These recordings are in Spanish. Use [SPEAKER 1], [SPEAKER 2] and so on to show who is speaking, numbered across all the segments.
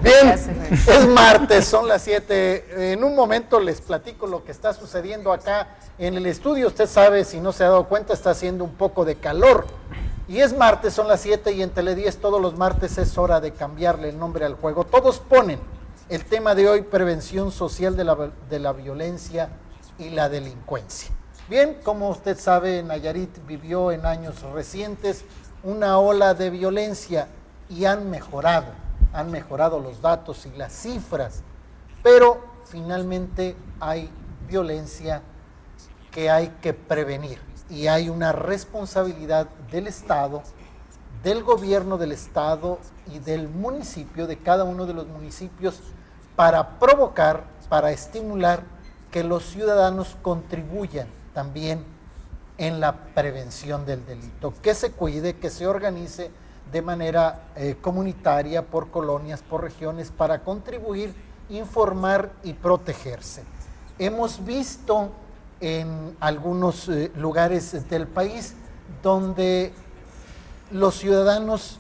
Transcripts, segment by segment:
[SPEAKER 1] Bien, es martes, son las 7. En un momento les platico lo que está sucediendo acá en el estudio. Usted sabe, si no se ha dado cuenta, está haciendo un poco de calor. Y es martes, son las 7 y en Tele10 todos los martes es hora de cambiarle el nombre al juego. Todos ponen el tema de hoy, prevención social de la violencia y la delincuencia. Bien, como usted sabe, Nayarit vivió en años recientes una ola de violencia y han mejorado los datos y las cifras, pero finalmente hay violencia que hay que prevenir y hay una responsabilidad del Estado, del gobierno del Estado y del municipio, de cada uno de los municipios, para provocar, para estimular que los ciudadanos contribuyan también en la prevención del delito, que se cuide, que se organice de manera comunitaria, por colonias, por regiones, para contribuir, informar y protegerse. Hemos visto en algunos lugares del país donde los ciudadanos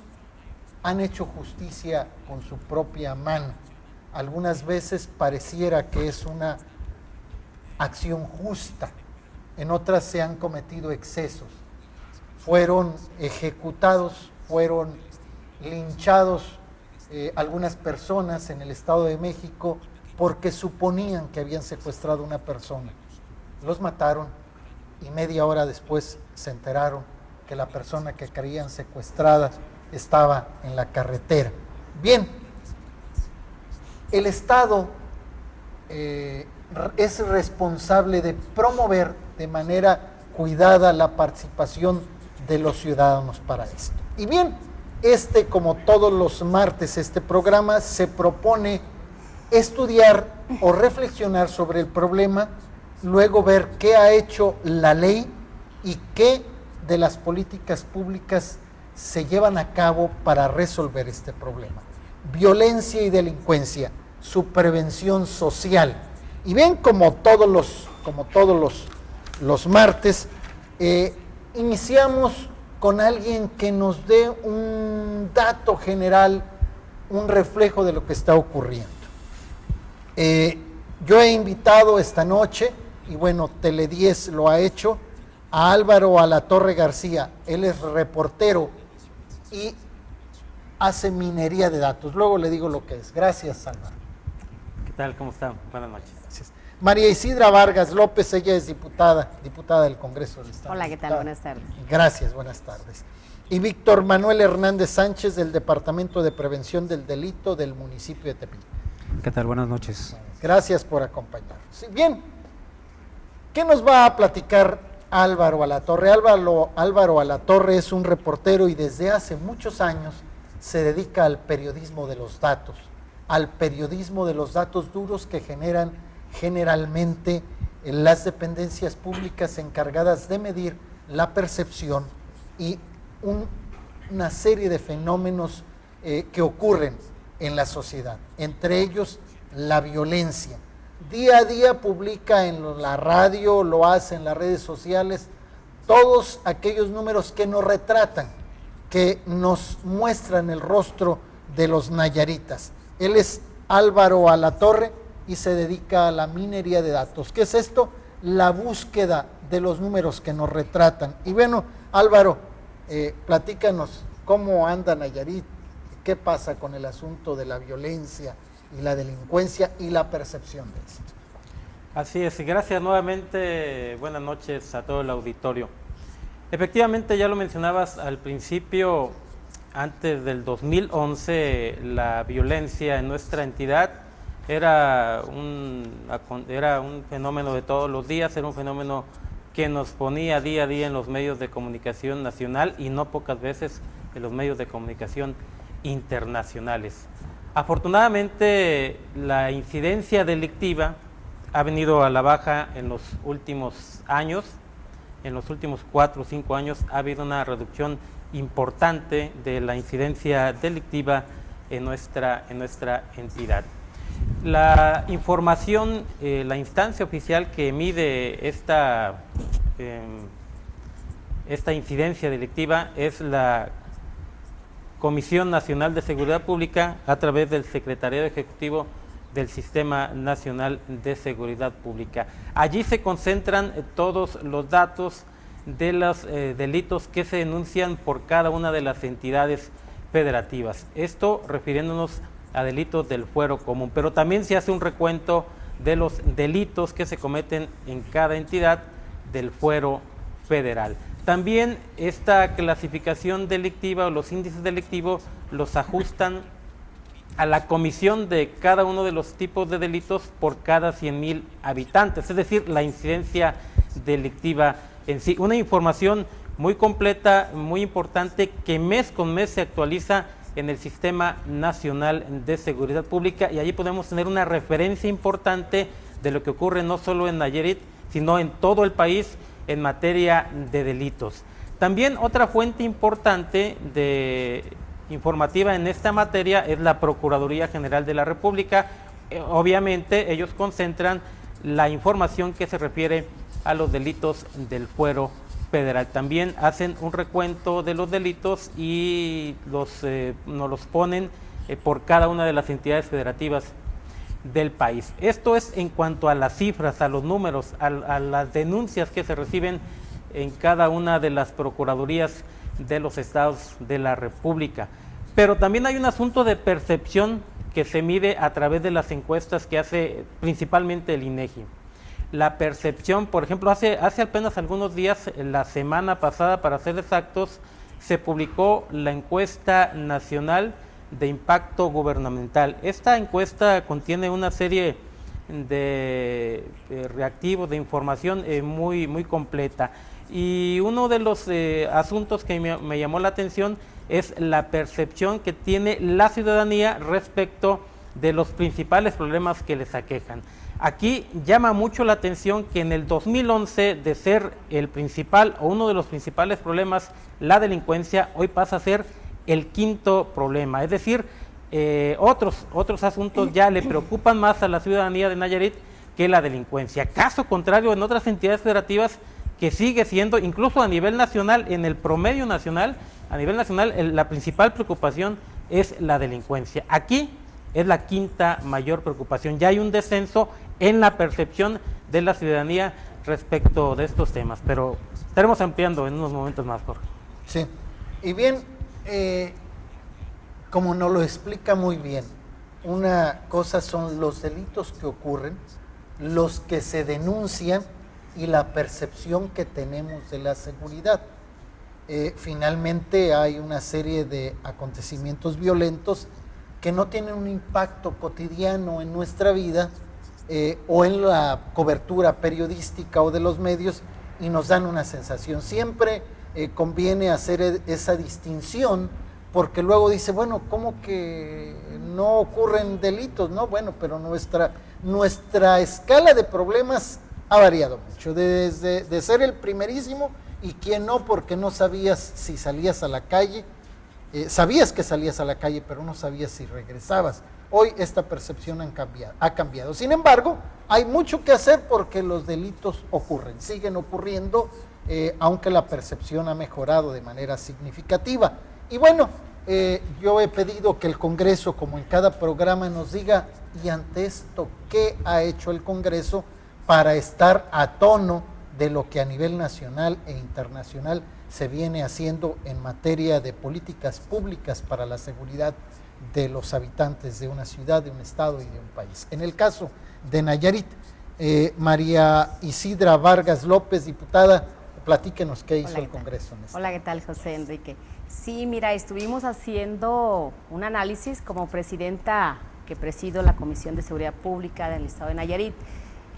[SPEAKER 1] han hecho justicia con su propia mano. Algunas veces pareciera que es una acción justa, en otras se han cometido excesos. Fueron ejecutados, fueron linchados algunas personas en el Estado de México porque suponían que habían secuestrado a una persona. Los mataron y media hora después se enteraron que la persona que creían secuestrada estaba en la carretera. Bien, el Estado es responsable de promover de manera cuidada la participación de los ciudadanos para esto. Y bien, como todos los martes, este programa se propone estudiar o reflexionar sobre el problema, luego ver qué ha hecho la ley y qué de las políticas públicas se llevan a cabo para resolver este problema. Violencia y delincuencia, su prevención social. Y bien, como todos los martes, iniciamos con alguien que nos dé un dato general, un reflejo de lo que está ocurriendo. Yo he invitado esta noche, y bueno, Tele10 lo ha hecho, a Álvaro Alatorre García. Él es reportero y hace minería de datos. Luego le digo lo que es. Gracias, Álvaro.
[SPEAKER 2] ¿Qué tal? ¿Cómo están? Buenas noches.
[SPEAKER 1] Gracias. María Isidra Vargas López, ella es diputada del Congreso del Estado.
[SPEAKER 3] Hola, ¿qué tal? Buenas tardes.
[SPEAKER 1] Gracias, buenas tardes. Y Víctor Manuel Hernández Sánchez, del Departamento de Prevención del Delito del municipio de Tepic.
[SPEAKER 4] ¿Qué tal? Buenas noches.
[SPEAKER 1] Gracias por acompañarnos. Sí, bien, ¿qué nos va a platicar Álvaro Alatorre? Álvaro Alatorre es un reportero y desde hace muchos años se dedica al periodismo de los datos, duros que generan generalmente las dependencias públicas encargadas de medir la percepción y una serie de fenómenos que ocurren en la sociedad, entre ellos la violencia. Día a día publica en la radio, lo hace en las redes sociales, todos aquellos números que nos retratan, que nos muestran el rostro de los nayaritas. Él es Álvaro Alatorre y se dedica a la minería de datos. ¿Qué es esto? La búsqueda de los números que nos retratan. Y bueno, Álvaro, platícanos cómo anda Nayarit, qué pasa con el asunto de la violencia y la delincuencia y la percepción de esto.
[SPEAKER 2] Así es, y gracias nuevamente, buenas noches a todo el auditorio. Efectivamente, ya lo mencionabas al principio, antes del 2011, la violencia en nuestra entidad era un fenómeno de todos los días, era un fenómeno que nos ponía día a día en los medios de comunicación nacional y no pocas veces en los medios de comunicación internacionales. Afortunadamente, la incidencia delictiva ha venido a la baja en los últimos años. En los últimos 4 o 5 años ha habido una reducción importante de la incidencia delictiva en nuestra entidad. La información, la instancia oficial que mide esta incidencia delictiva es la Comisión Nacional de Seguridad Pública a través del Secretariado Ejecutivo del Sistema Nacional de Seguridad Pública. Allí se concentran todos los datos de los delitos que se denuncian por cada una de las entidades federativas. Esto refiriéndonos a delitos del fuero común, pero también se hace un recuento de los delitos que se cometen en cada entidad del fuero federal. También esta clasificación delictiva o los índices delictivos los ajustan a la comisión de cada uno de los tipos de delitos por cada 100,000 habitantes, es decir, la incidencia delictiva en sí. Una información muy completa, muy importante, que mes con mes se actualiza en el Sistema Nacional de Seguridad Pública, y allí podemos tener una referencia importante de lo que ocurre no solo en Nayarit, sino en todo el país en materia de delitos. También otra fuente importante informativa en esta materia es la Procuraduría General de la República. Obviamente ellos concentran la información que se refiere a los delitos del fuero federal. También hacen un recuento de los delitos y nos los ponen por cada una de las entidades federativas del país. Esto es en cuanto a las cifras, a los números, a las denuncias que se reciben en cada una de las procuradurías de los estados de la República. Pero también hay un asunto de percepción que se mide a través de las encuestas que hace principalmente el INEGI. La percepción, por ejemplo, hace apenas algunos días, la semana pasada para ser exactos, se publicó la encuesta nacional de impacto gubernamental. Esta encuesta contiene una serie de reactivos, de información muy completa. Y uno de los asuntos que me llamó la atención es la percepción que tiene la ciudadanía respecto de los principales problemas que les aquejan. Aquí llama mucho la atención que en el 2011, de ser el principal o uno de los principales problemas la delincuencia, hoy pasa a ser el quinto problema. Es decir, otros asuntos ya le preocupan más a la ciudadanía de Nayarit que la delincuencia. Caso contrario en otras entidades federativas, que sigue siendo, incluso a nivel nacional, en el promedio nacional, a nivel nacional, la principal preocupación es la delincuencia. Aquí es la quinta mayor preocupación. Ya hay un descenso en la percepción de la ciudadanía respecto de estos temas, pero estaremos ampliando en unos momentos más, Jorge.
[SPEAKER 1] Sí, y bien, como nos lo explica muy bien, una cosa son los delitos que ocurren, los que se denuncian y la percepción que tenemos de la seguridad. Finalmente hay una serie de acontecimientos violentos que no tienen un impacto cotidiano en nuestra vida o en la cobertura periodística o de los medios, y nos dan una sensación. Siempre conviene hacer esa distinción, porque luego dice, bueno, ¿cómo que no ocurren delitos? No, bueno, pero nuestra escala de problemas ha variado mucho, desde de ser el primerísimo, y quién no, porque no sabías si salías a la calle, sabías que salías a la calle, pero no sabías si regresabas. Hoy esta percepción ha cambiado. Sin embargo, hay mucho que hacer porque los delitos ocurren, siguen ocurriendo, aunque la percepción ha mejorado de manera significativa. Y bueno, yo he pedido que el Congreso, como en cada programa, nos diga, y ante esto, ¿qué ha hecho el Congreso para estar a tono de lo que a nivel nacional e internacional se viene haciendo en materia de políticas públicas para la seguridad de los habitantes de una ciudad, de un estado y de un país? En el caso de Nayarit, María Isidra Vargas López, diputada, platíquenos qué hizo el Congreso en esto.
[SPEAKER 3] Hola, ¿qué tal, José Enrique? Sí, mira, estuvimos haciendo un análisis como presidenta que presido la Comisión de Seguridad Pública del estado de Nayarit.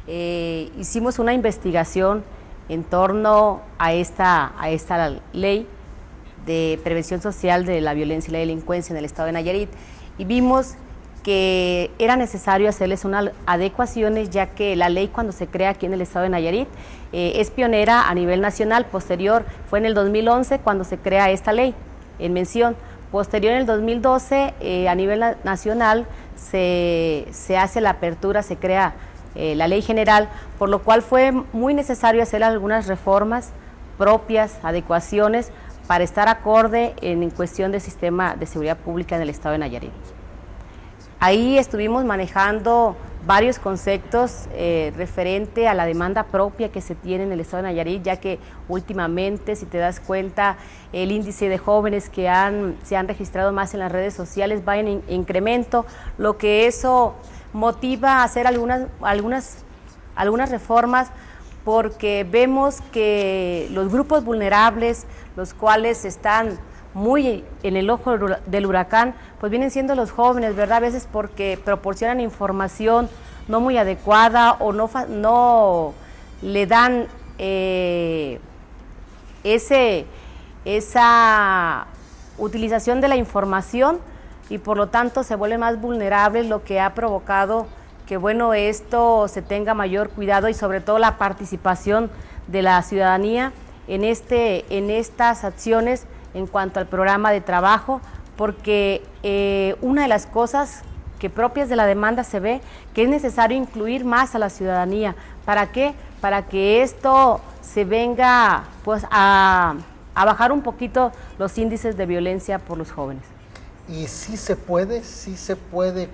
[SPEAKER 3] Hicimos una investigación en torno a esta ley de prevención social de la violencia y la delincuencia en el estado de Nayarit, y vimos que era necesario hacerles unas adecuaciones, ya que la ley, cuando se crea aquí en el estado de Nayarit, es pionera a nivel nacional. Posterior fue en el 2011 cuando se crea esta ley en mención. Posterior, en el 2012, a nivel nacional se hace la apertura, se crea la ley general, por lo cual fue muy necesario hacer algunas reformas propias, adecuaciones, para estar acorde en cuestión del sistema de seguridad pública en el estado de Nayarit. Ahí estuvimos manejando varios conceptos referente a la demanda propia que se tiene en el estado de Nayarit, ya que últimamente, si te das cuenta, el índice de jóvenes que se han registrado más en las redes sociales va en incremento, lo que eso motiva a hacer algunas reformas, porque vemos que los grupos vulnerables, los cuales están muy en el ojo del huracán, pues vienen siendo los jóvenes, ¿verdad? A veces porque proporcionan información no muy adecuada o no le dan esa utilización de la información y por lo tanto se vuelven más vulnerables, lo que ha provocado que, bueno, esto se tenga mayor cuidado y sobre todo la participación de la ciudadanía en estas acciones en cuanto al programa de trabajo, porque una de las cosas que propias de la demanda se ve que es necesario incluir más a la ciudadanía. ¿Para qué? Para que esto se venga pues a bajar un poquito los índices de violencia por los jóvenes.
[SPEAKER 1] ¿Y sí se puede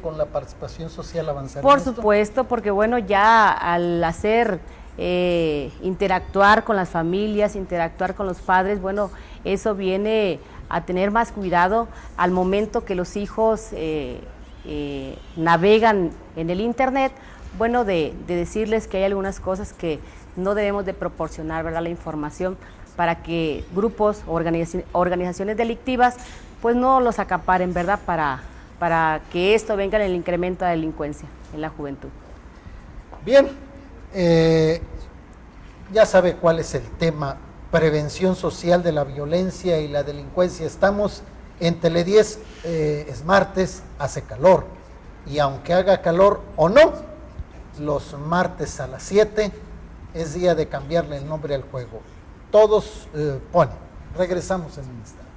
[SPEAKER 1] con la participación social avanzar?
[SPEAKER 3] Por supuesto, porque bueno, ya al hacer interactuar con las familias, interactuar con los padres, bueno, eso viene a tener más cuidado al momento que los hijos navegan en el internet, bueno, de decirles que hay algunas cosas que no debemos de proporcionar, ¿verdad?, la información para que grupos o organizaciones delictivas pues no los acaparen, ¿verdad?, para que esto venga en el incremento de delincuencia en la juventud.
[SPEAKER 1] Bien, ya sabe cuál es el tema: prevención social de la violencia y la delincuencia. Estamos en Tele10, es martes, hace calor, y aunque haga calor o no, los martes a las 7 es día de cambiarle el nombre al juego. Todos ponen. Regresamos en un instante.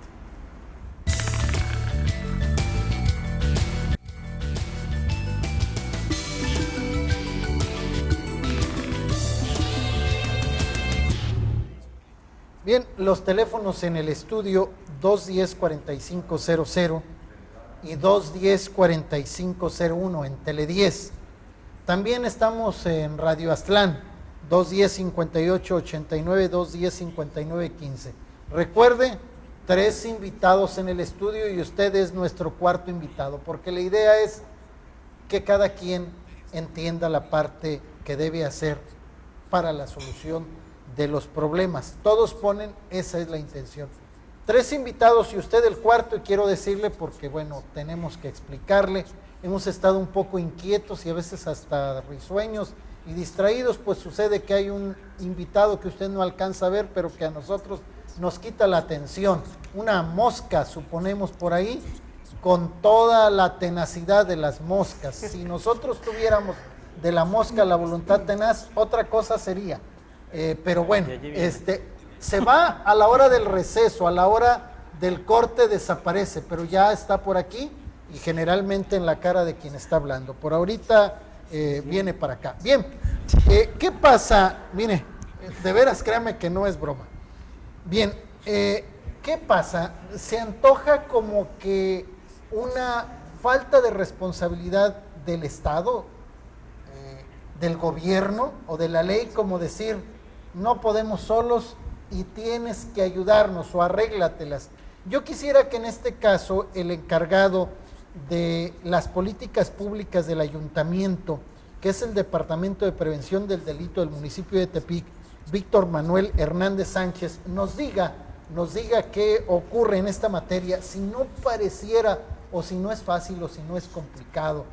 [SPEAKER 1] Bien, los teléfonos en el estudio 210-4500 y 210-4501 en Tele10. También estamos en Radio Aztlán, 210-5889, 210-5915. Recuerde, 3 invitados en el estudio y usted es nuestro cuarto invitado, porque la idea es que cada quien entienda la parte que debe hacer para la solución de los problemas. Todos ponen, esa es la intención. 3 invitados y usted el cuarto, y quiero decirle porque, bueno, tenemos que explicarle, hemos estado un poco inquietos y a veces hasta risueños y distraídos, pues sucede que hay un invitado que usted no alcanza a ver, pero que a nosotros nos quita la atención. Una mosca, suponemos, por ahí, con toda la tenacidad de las moscas. Si nosotros tuviéramos de la mosca la voluntad tenaz, otra cosa sería. Pero bueno, se va a la hora del receso, a la hora del corte desaparece, pero ya está por aquí y generalmente en la cara de quien está hablando. Por ahorita viene para acá. Bien, ¿qué pasa? Mire, de veras créame que no es broma. Bien, ¿qué pasa? Se antoja como que una falta de responsabilidad del Estado, del gobierno o de la ley, como decir, no podemos solos y tienes que ayudarnos o arréglatelas. Yo quisiera que en este caso el encargado de las políticas públicas del ayuntamiento, que es el Departamento de Prevención del Delito del municipio de Tepic, Víctor Manuel Hernández Sánchez, nos diga qué ocurre en esta materia, si no pareciera o si no es fácil o si no es complicado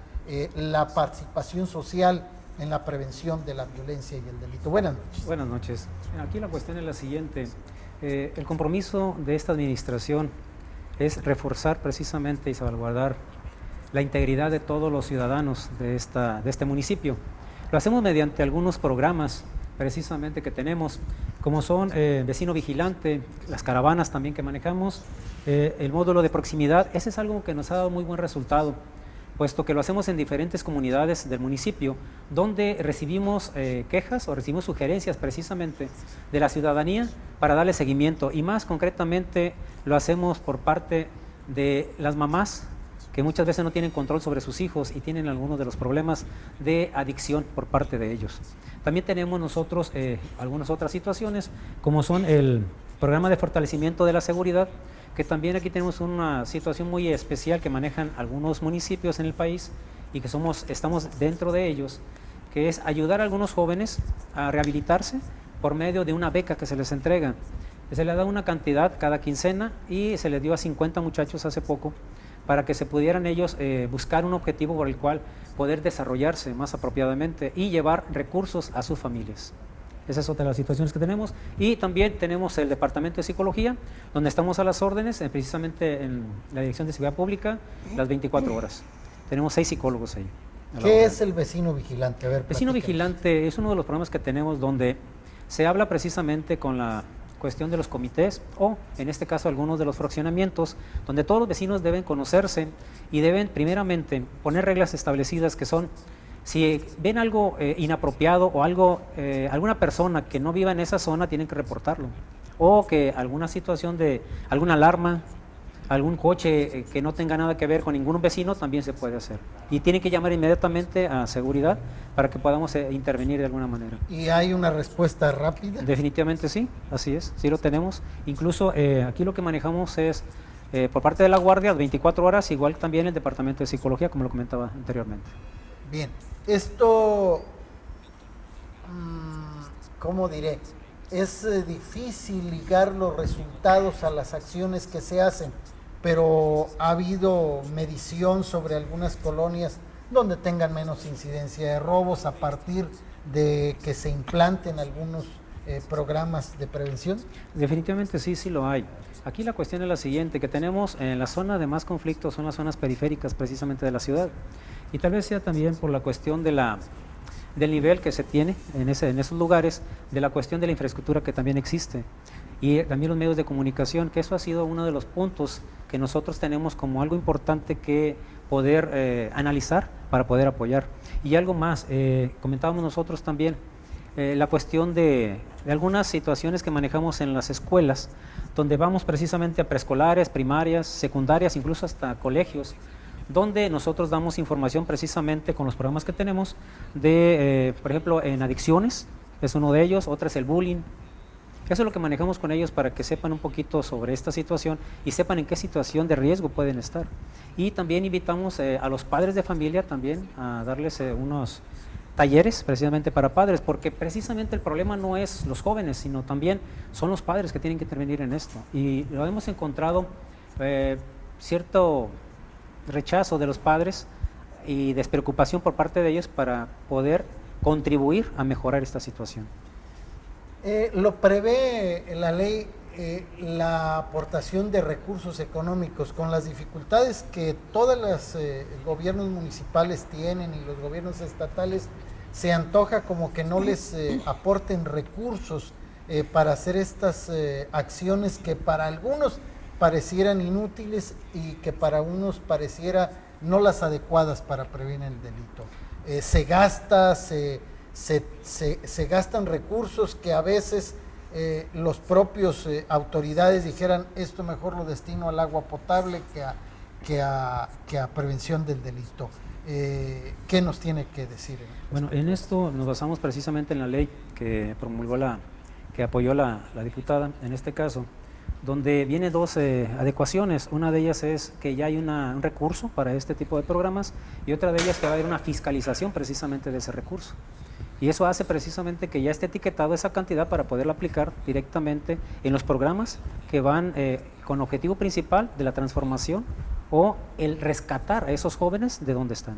[SPEAKER 1] la participación social en la prevención de la violencia y el delito. Buenas noches.
[SPEAKER 4] Buenas noches. Aquí la cuestión es la siguiente. El compromiso de esta administración es reforzar precisamente y salvaguardar la integridad de todos los ciudadanos de este municipio. Lo hacemos mediante algunos programas precisamente que tenemos, como son Vecino Vigilante, las caravanas también que manejamos, el módulo de proximidad. Ese es algo que nos ha dado muy buen resultado. puesto que lo hacemos en diferentes comunidades del municipio, donde recibimos quejas o recibimos sugerencias precisamente de la ciudadanía para darle seguimiento, y más concretamente lo hacemos por parte de las mamás, que muchas veces no tienen control sobre sus hijos y tienen algunos de los problemas de adicción por parte de ellos. También tenemos nosotros algunas otras situaciones, como son el programa de fortalecimiento de la seguridad, que también aquí tenemos una situación muy especial que manejan algunos municipios en el país y que estamos dentro de ellos, que es ayudar a algunos jóvenes a rehabilitarse por medio de una beca que se les entrega. Se les da una cantidad cada quincena y se les dio a 50 muchachos hace poco para que se pudieran ellos buscar un objetivo por el cual poder desarrollarse más apropiadamente y llevar recursos a sus familias. Esa es otra de las situaciones que tenemos. Y también tenemos el Departamento de Psicología, donde estamos a las órdenes, precisamente en la Dirección de Seguridad Pública, las 24 horas. Tenemos 6 psicólogos ahí.
[SPEAKER 1] ¿Qué es el vecino vigilante? A ver,
[SPEAKER 4] vecino
[SPEAKER 1] platícanos.
[SPEAKER 4] vigilante es uno de los programas que tenemos donde se habla precisamente con la cuestión de los comités o, en este caso, algunos de los fraccionamientos, donde todos los vecinos deben conocerse y deben, primeramente, poner reglas establecidas que son: si ven algo inapropiado o algo, alguna persona que no viva en esa zona, tienen que reportarlo. O que alguna situación de alguna alarma, algún coche que no tenga nada que ver con ningún vecino, también se puede hacer. Y tienen que llamar inmediatamente a seguridad para que podamos intervenir de alguna manera.
[SPEAKER 1] ¿Y hay una respuesta rápida?
[SPEAKER 4] Definitivamente sí, así es, sí lo tenemos. Incluso aquí lo que manejamos es, por parte de la Guardia, 24 horas, igual también el Departamento de Psicología, como lo comentaba anteriormente.
[SPEAKER 1] Bien, esto, ¿cómo diré? Es difícil ligar los resultados a las acciones que se hacen, pero ha habido medición sobre algunas colonias donde tengan menos incidencia de robos a partir de que se implanten algunos programas de prevención.
[SPEAKER 4] Definitivamente sí, sí lo hay. Aquí la cuestión es la siguiente, que tenemos en la zona de más conflictos son las zonas periféricas precisamente de la ciudad. Y tal vez sea también por la cuestión de del nivel que se tiene en esos lugares, de la cuestión de la infraestructura que también existe, y también los medios de comunicación, que eso ha sido uno de los puntos que nosotros tenemos como algo importante que poder analizar para poder apoyar. Y algo más, comentábamos nosotros también, la cuestión de algunas situaciones que manejamos en las escuelas, donde vamos precisamente a preescolares, primarias, secundarias, incluso hasta colegios, donde nosotros damos información precisamente con los programas que tenemos de, por ejemplo, en adicciones, es uno de ellos, otra es el bullying. Eso es lo que manejamos con ellos para que sepan un poquito sobre esta situación y sepan en qué situación de riesgo pueden estar. Y también invitamos a los padres de familia también a darles unos talleres precisamente para padres, porque precisamente el problema no es los jóvenes, sino también son los padres que tienen que intervenir en esto. Y lo hemos encontrado cierto rechazo de los padres y despreocupación por parte de ellos para poder contribuir a mejorar esta situación.
[SPEAKER 1] Lo prevé la ley, la aportación de recursos económicos, con las dificultades que todos los gobiernos municipales tienen y los gobiernos estatales, se antoja como que no les aporten recursos para hacer estas acciones que para algunos parecieran inútiles y que para unos pareciera no las adecuadas para prevenir el delito. Se gastan recursos que a veces los propios autoridades dijeran, esto mejor lo destino al agua potable que a prevención del delito. ¿Qué nos tiene que decir?
[SPEAKER 4] Bueno, en esto nos basamos precisamente en la ley que promulgó que apoyó la diputada en este caso, donde viene dos adecuaciones. Una de ellas es que ya hay un recurso para este tipo de programas, y otra de ellas que va a haber una fiscalización precisamente de ese recurso. Y eso hace precisamente que ya esté etiquetado esa cantidad para poderla aplicar directamente en los programas que van con objetivo principal de la transformación o el rescatar a esos jóvenes de donde están.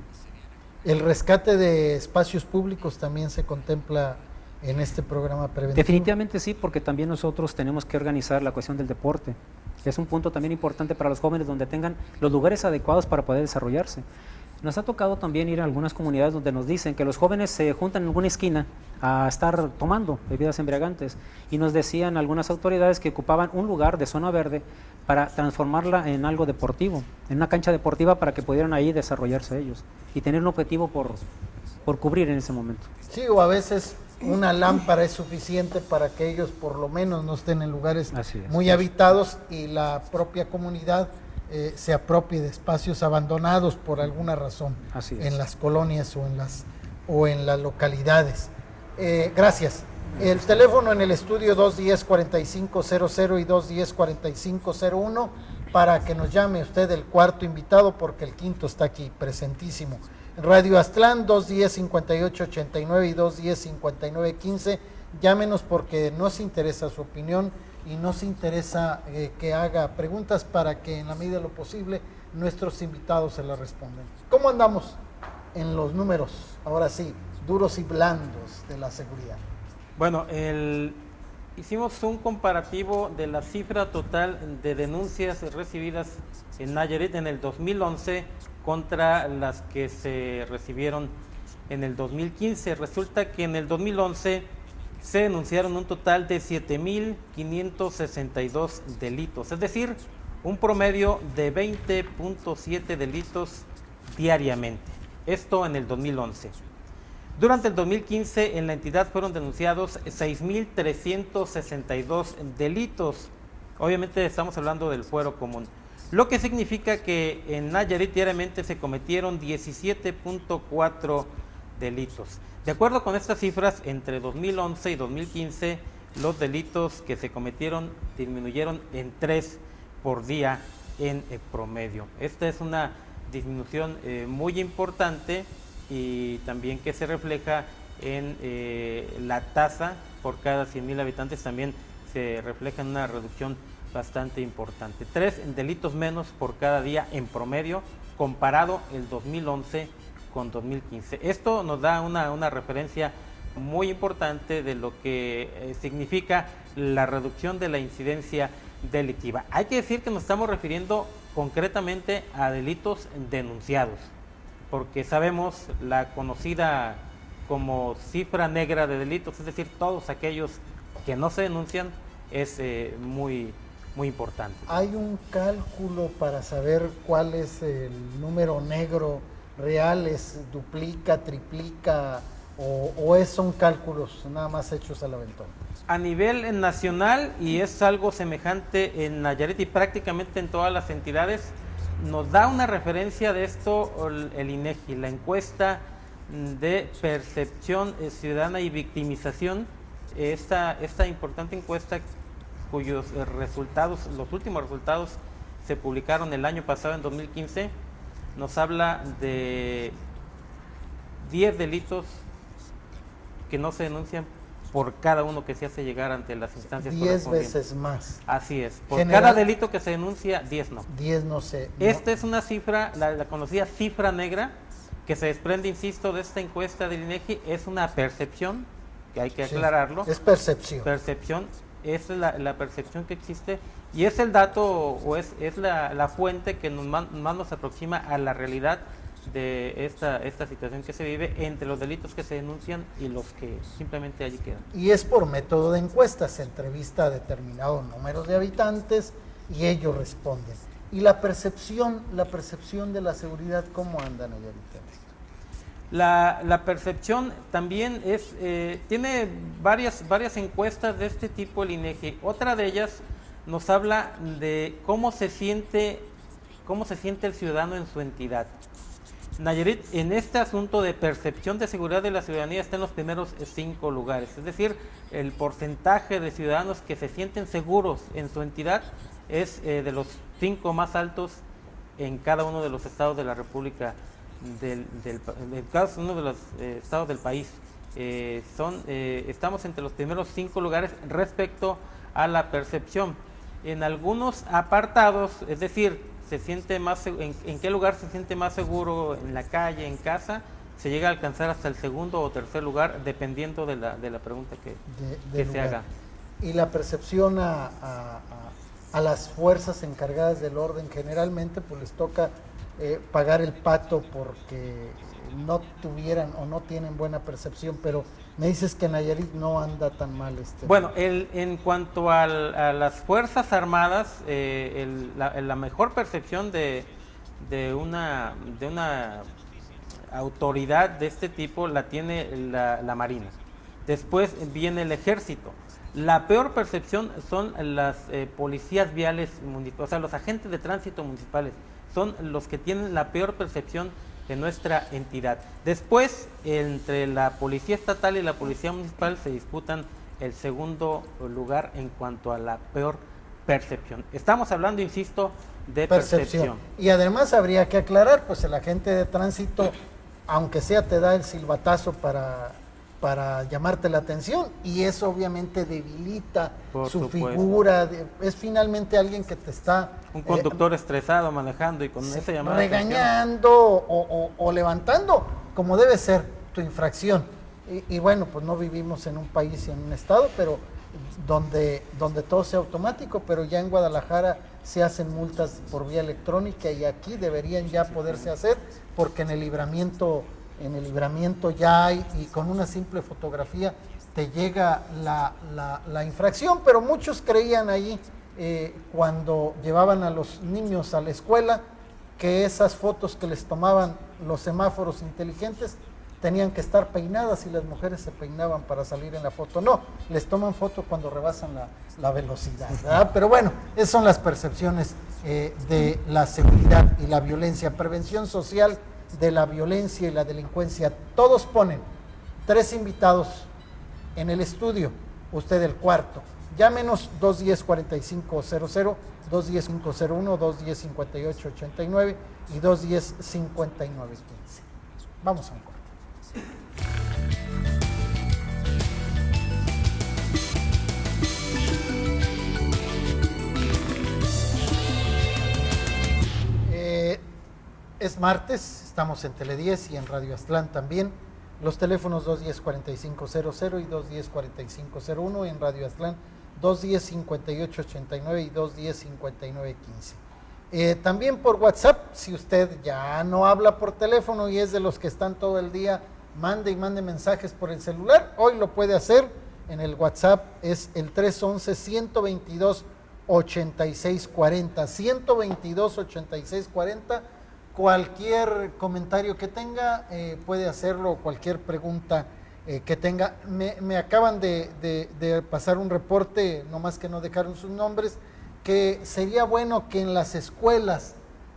[SPEAKER 1] ¿El rescate de espacios públicos también se contempla en este programa preventivo?
[SPEAKER 4] Definitivamente sí, porque también nosotros tenemos que organizar la cuestión del deporte. Es un punto también importante para los jóvenes donde tengan los lugares adecuados para poder desarrollarse. Nos ha tocado también ir a algunas comunidades donde nos dicen que los jóvenes se juntan en alguna esquina a estar tomando bebidas embriagantes, y nos decían algunas autoridades que ocupaban un lugar de zona verde para transformarla en algo deportivo, en una cancha deportiva, para que pudieran ahí desarrollarse ellos y tener un objetivo por cubrir en ese momento.
[SPEAKER 1] Sí, o a veces una lámpara es suficiente para que ellos por lo menos no estén en lugares muy habitados, y la propia comunidad se apropie de espacios abandonados por alguna razón en las colonias o en las localidades. Gracias. El teléfono en el estudio 210-4500 y 210-4501 para que nos llame usted, el cuarto invitado, porque el quinto está aquí presentísimo. Radio Aztlán 210-5889 y 210-5915. Llámenos porque nos interesa su opinión y nos interesa que haga preguntas para que en la medida de lo posible nuestros invitados se las respondan. ¿Cómo andamos en los números, ahora sí, duros y blandos de la seguridad?
[SPEAKER 2] Bueno, hicimos un comparativo de la cifra total de denuncias recibidas en Nayarit en el 2011 contra las que se recibieron en el 2015. Resulta que en el 2011 se denunciaron un total de 7.562 delitos, es decir, un promedio de 20.7 delitos diariamente. Esto en el 2011. Durante el 2015 en la entidad fueron denunciados 6.362 delitos. Obviamente estamos hablando del fuero común, lo que significa que en Nayarit diariamente se cometieron 17.4 delitos. De acuerdo con estas cifras, entre 2011 y 2015, los delitos que se cometieron disminuyeron en 3 por día en promedio. Esta es una disminución muy importante, y también que se refleja en la tasa por cada 100.000 habitantes, también se refleja en una reducción bastante importante. 3 delitos menos por cada día en promedio, comparado el 2011 con 2015. Esto nos da una referencia muy importante de lo que significa la reducción de la incidencia delictiva. Hay que decir que nos estamos refiriendo concretamente a delitos denunciados, porque sabemos la conocida como cifra negra de delitos, es decir, todos aquellos que no se denuncian, es muy importante.
[SPEAKER 1] ¿Hay un cálculo para saber cuál es el número negro real? ¿Es duplica, triplica o son cálculos nada más hechos al aventón?
[SPEAKER 2] A nivel nacional, y es algo semejante en Nayarit y prácticamente en todas las entidades, nos da una referencia de esto el INEGI, la encuesta de percepción ciudadana y victimización, esta importante encuesta cuyos resultados, los últimos resultados se publicaron el año pasado, en 2015, nos habla de 10 delitos que no se denuncian por cada uno que se hace llegar ante las instancias
[SPEAKER 1] 10 veces más.
[SPEAKER 2] Así es, por cada delito que se denuncia, 10 no.
[SPEAKER 1] 10 no sé.
[SPEAKER 2] Esta es una cifra, la conocida cifra negra, que se desprende, insisto, de esta encuesta del INEGI. Es una percepción, que hay que aclararlo.
[SPEAKER 1] Es percepción.
[SPEAKER 2] Percepción, es la percepción que existe, y es el dato, o es la fuente que más nos aproxima a la realidad de esta situación que se vive entre los delitos que se denuncian y los que simplemente allí quedan.
[SPEAKER 1] Y es por método de encuesta, se entrevista a determinados números de habitantes y ellos responden. Y la percepción de la seguridad, ¿cómo andan allá ahorita?
[SPEAKER 2] La percepción también tiene varias encuestas de este tipo el INEGI. Otra de ellas nos habla de cómo se siente el ciudadano en su entidad. Nayarit, en este asunto de percepción de seguridad de la ciudadanía, está en los primeros 5 lugares. Es decir, el porcentaje de ciudadanos que se sienten seguros en su entidad es de los 5 más altos en cada uno de los estados de la República, en cada uno de los estados del país. Estamos entre los primeros 5 lugares respecto a la percepción. En algunos apartados, es decir, se siente más en qué lugar se siente más seguro, en la calle, en casa, se llega a alcanzar hasta el segundo o tercer lugar, dependiendo de la pregunta que se haga.
[SPEAKER 1] Y la percepción a las fuerzas encargadas del orden, generalmente pues les toca pagar el pato porque no tuvieran o no tienen buena percepción, pero me dices que Nayarit no anda tan mal.
[SPEAKER 2] Bueno, en cuanto a las Fuerzas Armadas, la mejor percepción de una autoridad de este tipo la tiene la Marina. Después viene el Ejército. La peor percepción son las policías viales municipales, o sea, los agentes de tránsito municipales son los que tienen la peor percepción de nuestra entidad. Después, entre la Policía Estatal y la Policía Municipal se disputan el segundo lugar en cuanto a la peor percepción. Estamos hablando, insisto, de percepción.
[SPEAKER 1] Y además habría que aclarar, pues el agente de tránsito, aunque sea, te da el silbatazo para llamarte la atención, y eso obviamente debilita su figura, es finalmente alguien que te está...
[SPEAKER 2] Un conductor estresado manejando y con esa llamada
[SPEAKER 1] regañando o levantando, como debe ser tu infracción. Y bueno, pues no vivimos en un país y en un estado, pero donde todo sea automático, pero ya en Guadalajara se hacen multas por vía electrónica y aquí deberían ya poderse hacer, porque en el libramiento ya hay, y con una simple fotografía te llega la infracción, pero muchos creían ahí cuando llevaban a los niños a la escuela que esas fotos que les tomaban los semáforos inteligentes tenían que estar peinadas y las mujeres se peinaban para salir en la foto. No, les toman foto cuando rebasan la velocidad, ¿verdad? Pero bueno, esas son las percepciones de la seguridad y la violencia. Prevención social de la violencia y la delincuencia. Todos ponen 3 invitados en el estudio, usted el cuarto. Llámenos 210-4500, 210-501, 210-5889 y 210-5915. Vamos a un corte. Es martes, estamos en Tele 10 y en Radio Aztlán también. Los teléfonos 210-4500 y 210-4501, y en Radio Aztlán 210-5889 y 210-5915. También por WhatsApp, si usted ya no habla por teléfono y es de los que están todo el día, mande mensajes por el celular, hoy lo puede hacer. En el WhatsApp es el 311-122-8640, 122-8640. Cualquier comentario que tenga puede hacerlo, cualquier pregunta que tenga. Me acaban de pasar un reporte, nomás que no dejaron sus nombres, que sería bueno que en las escuelas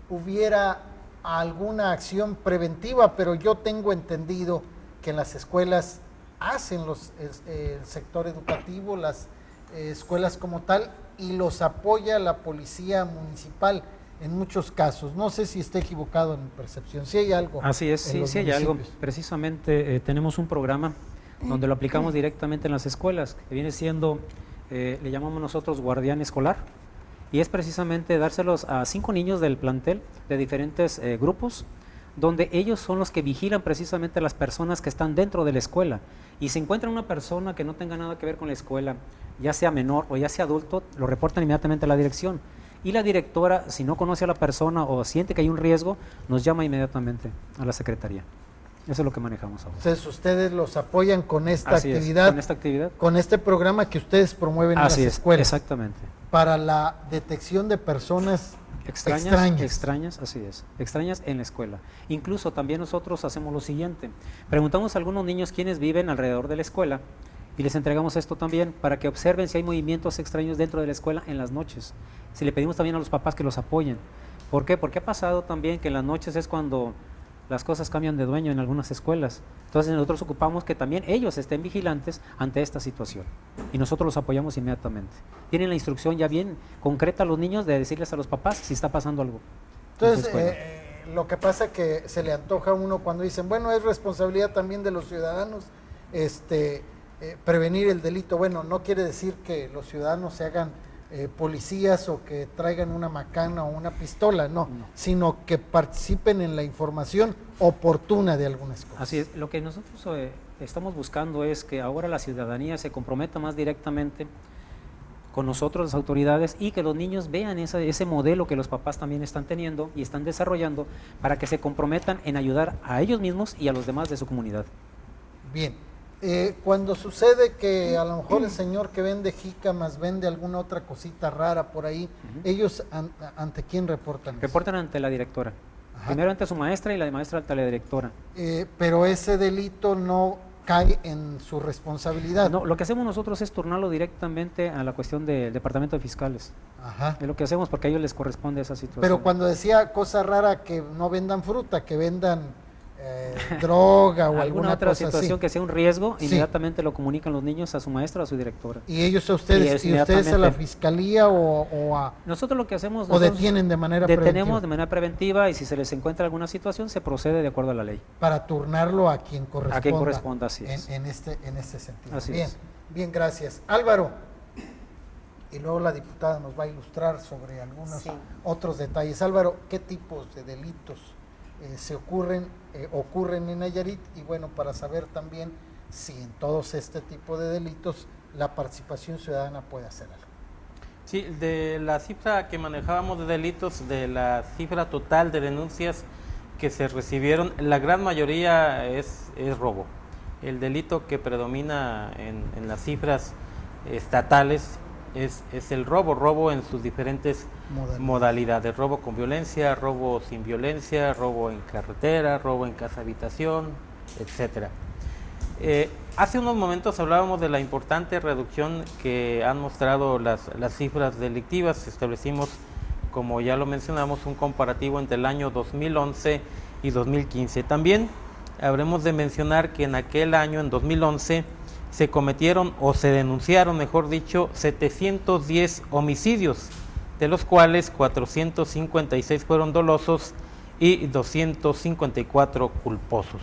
[SPEAKER 1] hubiera alguna acción preventiva, pero yo tengo entendido que en las escuelas hacen el sector educativo, las escuelas como tal, y los apoya la policía municipal en muchos casos. No sé si esté equivocado en mi percepción, si hay algo.
[SPEAKER 4] Así es, sí hay algo. Precisamente tenemos un programa donde lo aplicamos directamente en las escuelas, que viene siendo, le llamamos nosotros guardián escolar, y es precisamente dárselos a 5 niños del plantel de diferentes grupos, donde ellos son los que vigilan precisamente a las personas que están dentro de la escuela, y si encuentran una persona que no tenga nada que ver con la escuela, ya sea menor o ya sea adulto, lo reportan inmediatamente a la dirección. Y la directora, si no conoce a la persona o siente que hay un riesgo, nos llama inmediatamente a la secretaría. Eso es lo que manejamos ahora.
[SPEAKER 1] Entonces, ustedes los apoyan con esta actividad,
[SPEAKER 4] con esta actividad,
[SPEAKER 1] con este programa que ustedes promueven en las escuelas.
[SPEAKER 4] Exactamente.
[SPEAKER 1] Para la detección de personas extrañas,
[SPEAKER 4] así es, extrañas en la escuela. Incluso también nosotros hacemos lo siguiente: preguntamos a algunos niños quienes viven alrededor de la escuela y les entregamos esto también para que observen si hay movimientos extraños dentro de la escuela en las noches. Si le pedimos también a los papás que los apoyen. ¿Por qué? Porque ha pasado también que en las noches es cuando las cosas cambian de dueño en algunas escuelas. Entonces nosotros ocupamos que también ellos estén vigilantes ante esta situación y nosotros los apoyamos inmediatamente. Tienen la instrucción ya bien concreta a los niños de decirles a los papás si está pasando algo.
[SPEAKER 1] Entonces, lo que pasa es que se le antoja a uno cuando dicen, bueno, es responsabilidad también de los ciudadanos prevenir el delito. Bueno, no quiere decir que los ciudadanos se hagan policías o que traigan una macana o una pistola, no, sino que participen en la información oportuna de algunas cosas.
[SPEAKER 4] Así es, lo que nosotros estamos buscando es que ahora la ciudadanía se comprometa más directamente con nosotros las autoridades y que los niños vean ese modelo que los papás también están teniendo y están desarrollando para que se comprometan en ayudar a ellos mismos y a los demás de su comunidad.
[SPEAKER 1] Bien, cuando sucede que a lo mejor el señor que vende jícamas vende alguna otra cosita rara por ahí, ellos ¿ante quién reportan?
[SPEAKER 4] Reportan ante la directora. Ajá. Primero ante su maestra y la maestra ante la directora.
[SPEAKER 1] Pero ese delito no cae en su responsabilidad.
[SPEAKER 4] No, lo que hacemos nosotros es turnarlo directamente a la cuestión del departamento de fiscales.
[SPEAKER 1] Ajá.
[SPEAKER 4] Es lo que hacemos porque a ellos les corresponde esa situación.
[SPEAKER 1] Pero cuando decía cosa rara, que no vendan fruta, que vendan droga o alguna
[SPEAKER 4] otra
[SPEAKER 1] cosa
[SPEAKER 4] situación
[SPEAKER 1] así,
[SPEAKER 4] que sea un riesgo,
[SPEAKER 1] sí,
[SPEAKER 4] inmediatamente lo comunican los niños a su maestra o a su directora.
[SPEAKER 1] ¿Y ellos a ustedes, y ustedes a la fiscalía o a...?
[SPEAKER 4] Nosotros lo que hacemos...
[SPEAKER 1] ¿O detienen de manera preventiva?
[SPEAKER 4] Detenemos de manera preventiva y si se les encuentra alguna situación se procede de acuerdo a la ley.
[SPEAKER 1] Para turnarlo a quien corresponda.
[SPEAKER 4] A quien corresponda, así es.
[SPEAKER 1] En este sentido.
[SPEAKER 4] Así
[SPEAKER 1] bien,
[SPEAKER 4] es.
[SPEAKER 1] Bien, gracias. Álvaro, y luego la diputada nos va a ilustrar sobre algunos otros detalles. Álvaro, ¿qué tipos de delitos ocurren en Nayarit? Y bueno, para saber también si en todos este tipo de delitos la participación ciudadana puede hacer algo.
[SPEAKER 2] Sí, de la cifra que manejábamos de delitos, de la cifra total de denuncias que se recibieron, la gran mayoría es robo. El delito que predomina en las cifras estatales es el robo en sus diferentes modalidades, robo con violencia, robo sin violencia, robo en carretera, robo en casa habitación, etcétera. Hace unos momentos hablábamos de la importante reducción que han mostrado las cifras delictivas. Establecimos, como ya lo mencionamos, un comparativo entre el año 2011 y 2015. También habremos de mencionar que en aquel año, en 2011, se cometieron o se denunciaron, mejor dicho, 710 homicidios, de los cuales 456 fueron dolosos y 254 culposos.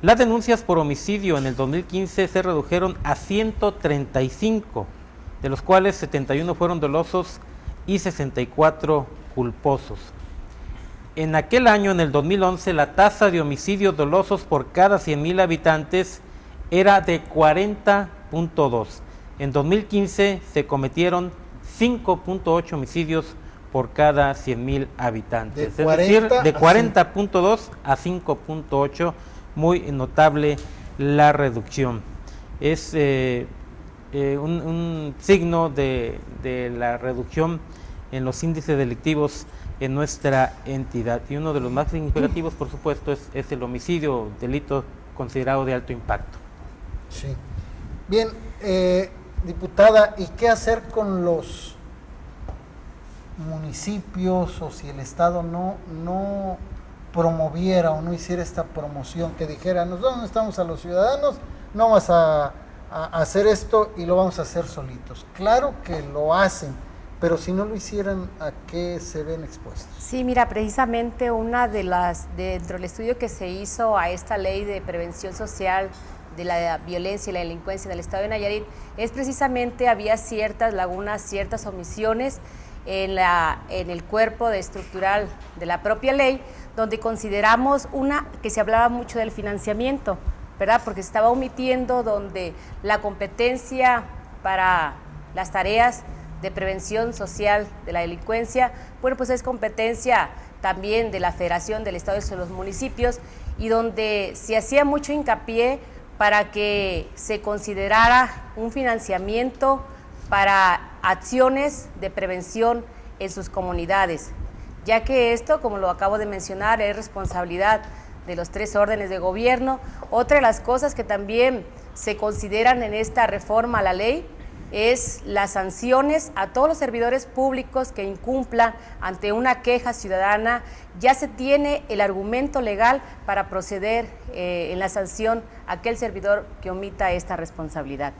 [SPEAKER 2] Las denuncias por homicidio en el 2015 se redujeron a 135, de los cuales 71 fueron dolosos y 64 culposos. En aquel año, en el 2011, la tasa de homicidios dolosos por cada 100,000 habitantes era de 40.2. En 2015 se cometieron 5.8 homicidios por cada 100,000 habitantes. Es decir, de 40.2 a 5.8, muy notable la reducción. Es un signo de la reducción en los índices delictivos en nuestra entidad. Y uno de los más significativos, por supuesto, es el homicidio, delito considerado de alto impacto.
[SPEAKER 1] Sí. Bien, diputada, ¿y qué hacer con los municipios o si el Estado no promoviera o no hiciera esta promoción, que dijera, nosotros no estamos a los ciudadanos, no vamos a hacer esto y lo vamos a hacer solitos? Claro que lo hacen, pero si no lo hicieran, ¿a qué se ven expuestos?
[SPEAKER 3] Sí, mira, precisamente dentro del estudio que se hizo a esta ley de prevención social de la violencia y la delincuencia en el estado de Nayarit, es precisamente había ciertas lagunas, ciertas omisiones en el cuerpo estructural de la propia ley, donde consideramos que se hablaba mucho del financiamiento, ¿verdad? Porque se estaba omitiendo donde la competencia para las tareas de prevención social de la delincuencia, bueno, pues es competencia también de la Federación del Estado y de los municipios, y donde se hacía mucho hincapié para que se considerara un financiamiento para acciones de prevención en sus comunidades, ya que esto, como lo acabo de mencionar, es responsabilidad de los 3 órdenes de gobierno. Otra de las cosas que también se consideran en esta reforma a la ley es las sanciones a todos los servidores públicos que incumplan ante una queja ciudadana. Ya se tiene el argumento legal para proceder en la sanción a aquel servidor que omita esta responsabilidad.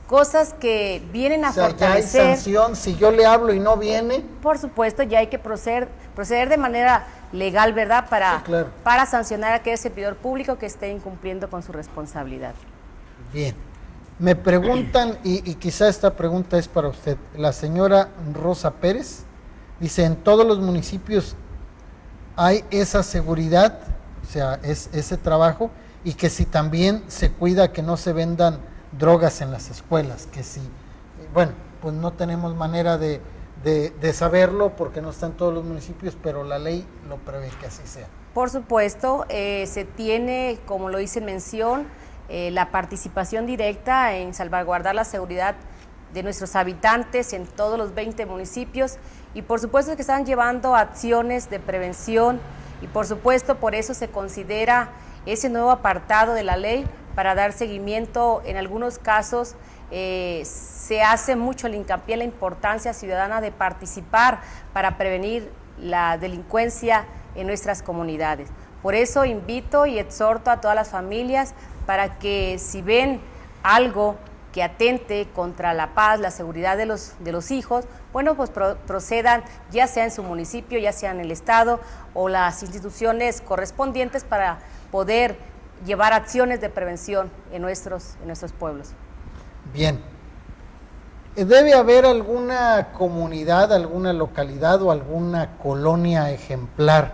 [SPEAKER 3] Cosas que vienen a fortalecer.
[SPEAKER 1] ¿Ya hay sanción si yo le hablo y no viene?
[SPEAKER 3] Por supuesto, ya hay que proceder de manera legal, ¿verdad?
[SPEAKER 1] Sí, claro.
[SPEAKER 3] Para sancionar a aquel servidor público que esté incumpliendo con su responsabilidad.
[SPEAKER 1] Bien. Me preguntan, y quizá esta pregunta es para usted, la señora Rosa Pérez, dice, ¿en todos los municipios hay esa seguridad, o sea, ese trabajo, y que si también se cuida que no se vendan drogas en las escuelas, que si bueno, pues no tenemos manera de saberlo porque no están todos los municipios, pero la ley lo prevé que así sea.
[SPEAKER 3] Por supuesto, se tiene, como lo hice en mención, la participación directa en salvaguardar la seguridad de nuestros habitantes en todos los 20 municipios y por supuesto que están llevando acciones de prevención y por supuesto por eso se considera ese nuevo apartado de la ley para dar seguimiento. En algunos casos se hace mucho el hincapié en la importancia ciudadana de participar para prevenir la delincuencia en nuestras comunidades. Por eso invito y exhorto a todas las familias para que si ven algo que atente contra la paz, la seguridad de los hijos, bueno, pues procedan ya sea en su municipio, ya sea en el estado o las instituciones correspondientes para poder llevar acciones de prevención en nuestros pueblos.
[SPEAKER 1] Bien. ¿Debe haber alguna comunidad, alguna localidad o alguna colonia ejemplar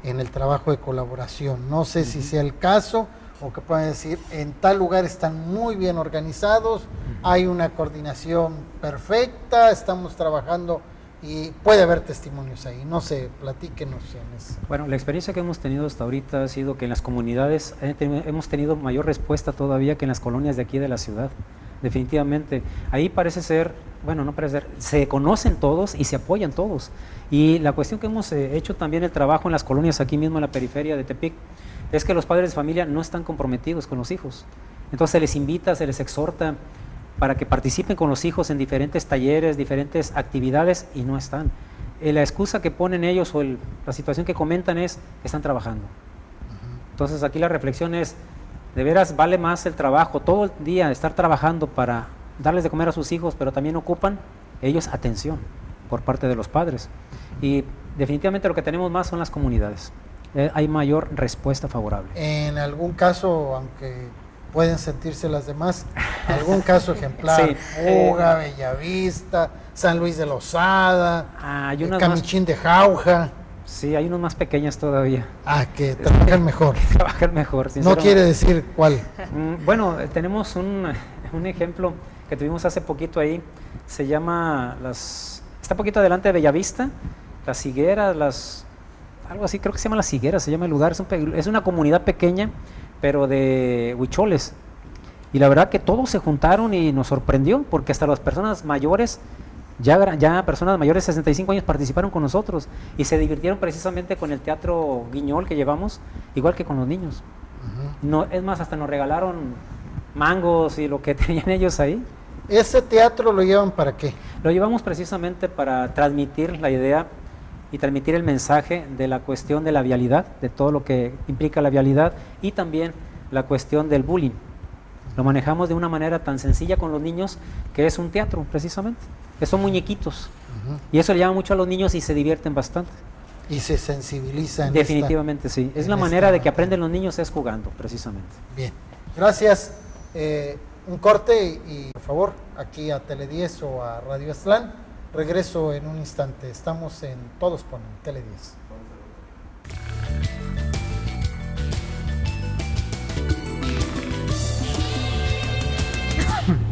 [SPEAKER 1] en el trabajo de colaboración? No sé si sea el caso o que puedan decir, en tal lugar están muy bien organizados, hay una coordinación perfecta, estamos trabajando y puede haber testimonios ahí. No sé, platíquenos en eso.
[SPEAKER 4] Bueno, la experiencia que hemos tenido hasta ahorita ha sido que en las comunidades hemos tenido mayor respuesta todavía que en las colonias de aquí de la ciudad. Definitivamente, ahí parece ser, bueno, no parece ser, se conocen todos y se apoyan todos. Y la cuestión que hemos hecho también el trabajo en las colonias aquí mismo en la periferia de Tepic, es que los padres de familia no están comprometidos con los hijos. Entonces se les invita, se les exhorta para que participen con los hijos en diferentes talleres, diferentes actividades y no están. La excusa que ponen ellos o la situación que comentan es que están trabajando. Entonces aquí la reflexión es, de veras vale más el trabajo, todo el día estar trabajando para darles de comer a sus hijos, pero también ocupan ellos atención por parte de los padres. Y definitivamente lo que tenemos más son las comunidades. Hay mayor respuesta favorable.
[SPEAKER 1] En algún caso, aunque pueden sentirse las demás, algún caso ejemplar,
[SPEAKER 4] Sí,
[SPEAKER 1] Puga, Bellavista, San Luis de Lozada, Camichín de Jauja.
[SPEAKER 4] Sí, hay unos más pequeñas todavía.
[SPEAKER 1] Que trabajan mejor.
[SPEAKER 4] Trabajan mejor.
[SPEAKER 1] No quiere decir cuál.
[SPEAKER 4] Bueno, tenemos un ejemplo que tuvimos hace poquito ahí, se llama está poquito adelante de Bellavista, Las Higueras, algo así, creo que se llama Las Higueras, se llama el lugar, es una comunidad pequeña, pero de huicholes. Y la verdad que todos se juntaron y nos sorprendió, porque hasta las personas mayores, ya personas mayores de 65 años participaron con nosotros y se divirtieron precisamente con el teatro guiñol que llevamos, igual que con los niños. No, es más, hasta nos regalaron mangos y lo que tenían ellos ahí.
[SPEAKER 1] ¿Ese teatro lo llevan para qué?
[SPEAKER 4] Lo llevamos precisamente para transmitir la idea y transmitir el mensaje de la cuestión de la vialidad, de todo lo que implica la vialidad y también la cuestión del bullying. Lo manejamos de una manera tan sencilla con los niños que es un teatro precisamente, que son muñequitos y eso le llama mucho a los niños y se divierten bastante.
[SPEAKER 1] Y se sensibilizan.
[SPEAKER 4] Definitivamente sí, es la manera de que aprenden los niños es jugando precisamente.
[SPEAKER 1] Bien, gracias. Un corte y por favor aquí a Tele 10 o a Radio Aztlán. Regreso en un instante. Estamos en Todos Ponen Tele 10.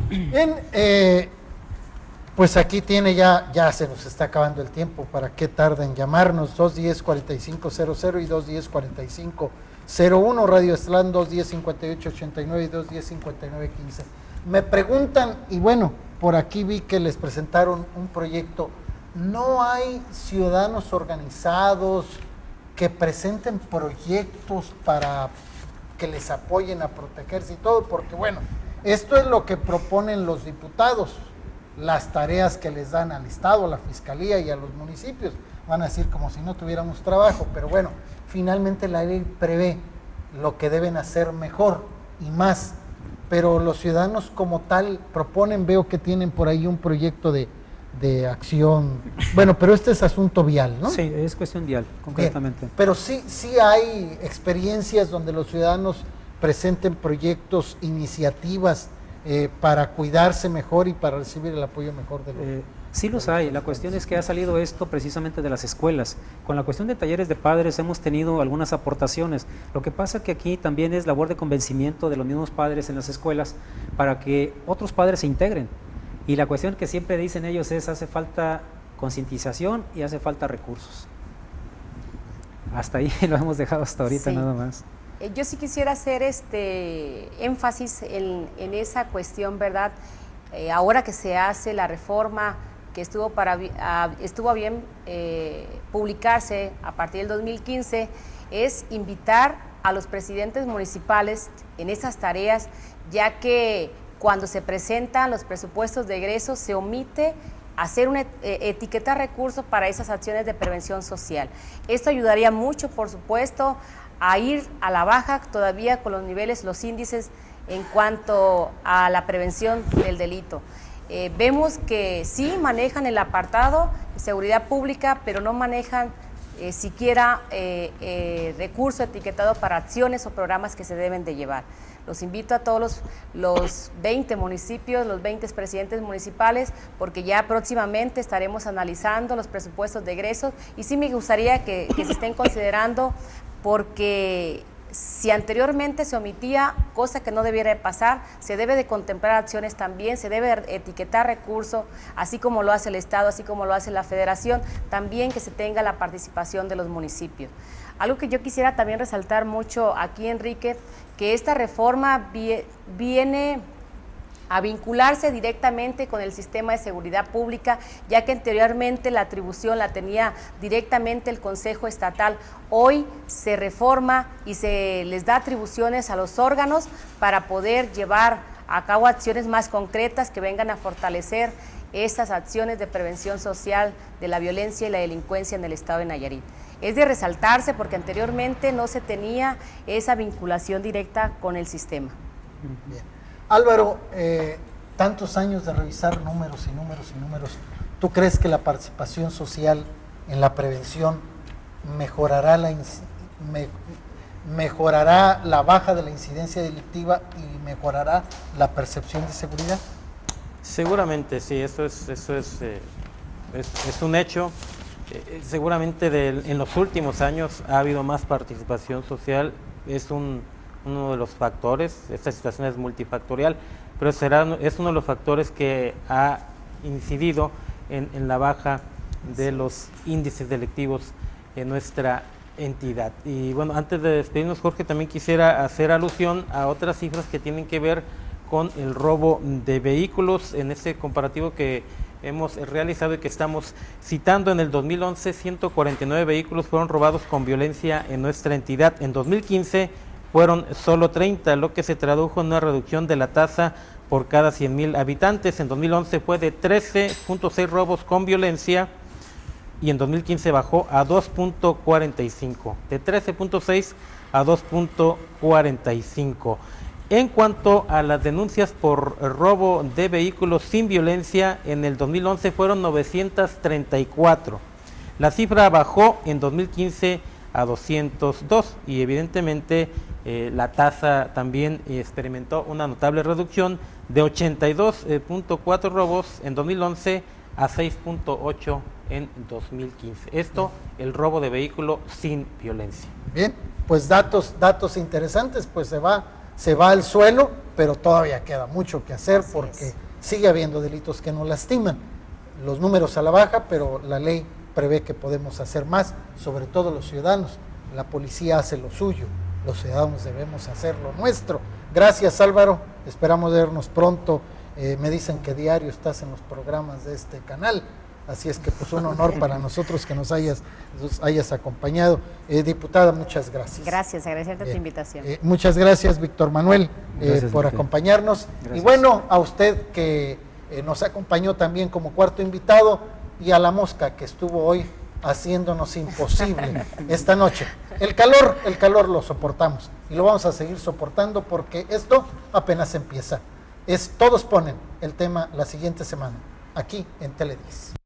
[SPEAKER 1] Bien, pues aquí tiene ya se nos está acabando el tiempo. ¿Para qué tarda en llamarnos? 210-4500 y 210-4501. Radio Aztlán 210-5889 y 210-5915. Me preguntan, y bueno, por aquí vi que les presentaron un proyecto. ¿No hay ciudadanos organizados que presenten proyectos para que les apoyen a protegerse y todo? Porque bueno, esto es lo que proponen los diputados, las tareas que les dan al Estado, a la Fiscalía y a los municipios. Van a decir como si no tuviéramos trabajo, pero bueno, finalmente la ley prevé lo que deben hacer mejor y más. Pero los ciudadanos como tal proponen, veo que tienen por ahí un proyecto de acción. Bueno, pero este es asunto vial, ¿no?
[SPEAKER 4] Sí, es cuestión vial, concretamente.
[SPEAKER 1] Bien, pero sí hay experiencias donde los ciudadanos presenten proyectos, iniciativas para cuidarse mejor y para recibir el apoyo mejor de los...
[SPEAKER 4] Sí los hay, la cuestión es que ha salido esto precisamente de las escuelas. Con la cuestión de talleres de padres hemos tenido algunas aportaciones. Lo que pasa que aquí también es labor de convencimiento de los mismos padres en las escuelas para que otros padres se integren. Y la cuestión que siempre dicen ellos es, hace falta concientización y hace falta recursos. Hasta ahí lo hemos dejado hasta ahorita,
[SPEAKER 3] Sí.
[SPEAKER 4] nada más.
[SPEAKER 3] Yo sí quisiera hacer énfasis en esa cuestión, ¿verdad? Ahora que se hace la reforma que estuvo a bien publicarse a partir del 2015, es invitar a los presidentes municipales en esas tareas, ya que cuando se presentan los presupuestos de egresos se omite hacer etiquetar recursos para esas acciones de prevención social. Esto ayudaría mucho, por supuesto, a ir a la baja todavía con los índices en cuanto a la prevención del delito. Vemos que sí manejan el apartado de seguridad pública, pero no manejan siquiera recurso etiquetado para acciones o programas que se deben de llevar. Los invito a todos los 20 municipios, los 20 presidentes municipales, porque ya próximamente estaremos analizando los presupuestos de egresos y sí me gustaría que se estén considerando, porque si anteriormente se omitía, cosa que no debiera de pasar, se debe de contemplar acciones también, se debe etiquetar recursos, así como lo hace el Estado, así como lo hace la Federación, también que se tenga la participación de los municipios. Algo que yo quisiera también resaltar mucho aquí, Enrique, que esta reforma viene a vincularse directamente con el sistema de seguridad pública, ya que anteriormente la atribución la tenía directamente el Consejo Estatal. Hoy se reforma y se les da atribuciones a los órganos para poder llevar a cabo acciones más concretas que vengan a fortalecer estas acciones de prevención social de la violencia y la delincuencia en el estado de Nayarit. Es de resaltarse porque anteriormente no se tenía esa vinculación directa con el sistema.
[SPEAKER 1] Bien. Álvaro, tantos años de revisar números y números y números, ¿tú crees que la participación social en la prevención mejorará la baja de la incidencia delictiva y mejorará la percepción de seguridad?
[SPEAKER 2] Seguramente, sí, eso es un hecho. Seguramente en los últimos años ha habido más participación social, es uno de los factores. Esta situación es multifactorial, pero es uno de los factores que ha incidido en la baja de los índices delictivos en nuestra entidad. Y bueno, antes de despedirnos, Jorge, también quisiera hacer alusión a otras cifras que tienen que ver con el robo de vehículos. En ese comparativo que hemos realizado y que estamos citando, en el 2011 149 vehículos fueron robados con violencia en nuestra entidad. En 2015 fueron solo 30, lo que se tradujo en una reducción de la tasa por cada 100,000 habitantes. En 2011 fue de 13.6 robos con violencia y en 2015 bajó a 2.45, de 13.6 a 2.45. En cuanto a las denuncias por robo de vehículos sin violencia, en el 2011 fueron 934. La cifra bajó en 2015 a 202 y evidentemente la tasa también experimentó una notable reducción de 82.4 robos en 2011 a 6.8 en 2015. Esto, el robo de vehículo sin violencia.
[SPEAKER 1] Bien, pues datos interesantes, pues se va al suelo, pero todavía queda mucho que hacer porque sigue habiendo delitos que nos lastiman. Los números a la baja, pero la ley prevé que podemos hacer más, sobre todo los ciudadanos. La policía hace lo suyo, los ciudadanos debemos hacer lo nuestro. Gracias, Álvaro, esperamos vernos pronto. Me dicen que diario estás en los programas de este canal, así es que pues un honor para nosotros que nos hayas acompañado. Diputada, muchas gracias.
[SPEAKER 3] Gracias, agradecerte tu invitación.
[SPEAKER 1] Muchas gracias, Víctor Manuel,
[SPEAKER 4] Gracias,
[SPEAKER 1] por acompañarnos.
[SPEAKER 4] Gracias.
[SPEAKER 1] Y bueno, a usted que nos acompañó también como cuarto invitado, y a la mosca que estuvo hoy haciéndonos imposible esta noche. El calor lo soportamos y lo vamos a seguir soportando porque esto apenas empieza. Todos ponen el tema la siguiente semana, aquí en Tele 10.